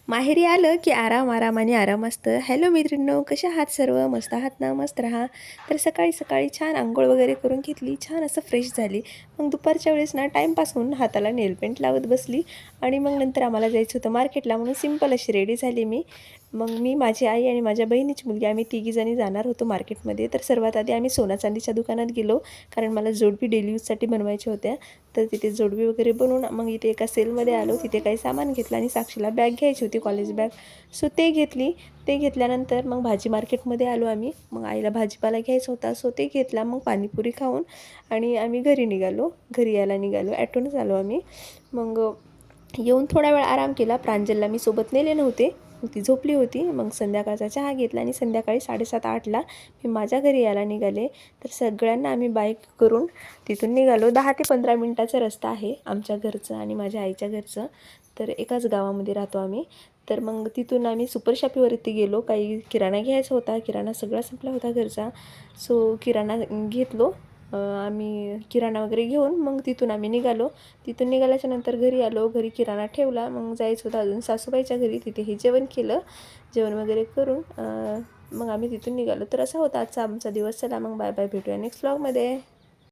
माहेरी आलं की आराम आराम आणि आराम असतं. हॅलो मैत्रिणींनो, कशा आहात सर्व? मस्त आहात ना? मस्त राहा. तर सकाळी सकाळी छान अंघोळ वगैरे करून घेतली, छान असं फ्रेश झाली. मग दुपारच्या वेळेस ना टाईमपास म्हणून हाताला नेलपेंट लावत बसली आणि मग नंतर आम्हाला जायचं होतं मार्केटला, म्हणून सिंपल अशी रेडी झाली मी. मग मी, माझी आई आणि माझ्या बहिणीची मुलगी आम्ही तिघीजणी जाणार होतो मार्केटमध्ये. तर सर्वात आधी आम्ही सोना चांदीच्या दुकानात गेलो, कारण मला जोडपी डेली यूजसाठी बनवायच्या होत्या. तर तिथे जोडवी वगैरे बनवून मग इथे एका सेलमध्ये आलो, तिथे काही सामान घेतलं आणि साक्षीला बॅग घ्यायची होती, कॉलेज बॅग. सो ते घेतली. ते घेतल्यानंतर मग भाजी मार्केटमध्ये आलो आम्ही. मग आईला भाजीपाला घ्यायचा होता, सो ते घेतला. मग पाणीपुरी खाऊन आणि आम्ही घरी निघालो, घरी यायला निघालो, ॲटोनच आलो आम्ही. मग येऊन थोडा वेळ आराम केला. प्रांजलला मी सोबत नेले नव्हते, मग ती झोपली होती. मग संध्याकाळचा चहा घेतला आणि संध्याकाळी 7:30-8ला मी माझ्या घरी यायला निघाले. तर सगळ्यांना आम्ही बाईक करून तिथून निघालो. 10 ते 15 मिनटाचा रस्ता आहे आमच्या घरचं आणि माझ्या आईच्या घरचं. तर एकाच गावामध्ये राहतो आम्ही. तर मग तिथून आम्ही सुपर शॉपीवरती गेलो. काही किराणा घ्यायचा होता, किराणा सगळा संपला होता घरचा. सो किराणा घेतलो आम्ही. किराणा वगैरे घेऊन मग तिथून आम्ही निघालो. तिथून निघाल्याच्या नंतर घरी आलो. घरी किराणा ठेवला. मग जायचं होतं अजून सासूबाईच्या घरी, तिथेही जेवण केलं. जेवण वगैरे करून मग आम्ही तिथून निघालो. तर असा होता आजचा आमचा दिवस. चला मग बाय बाय, भेटूया नेक्स्ट व्लॉगमध्ये.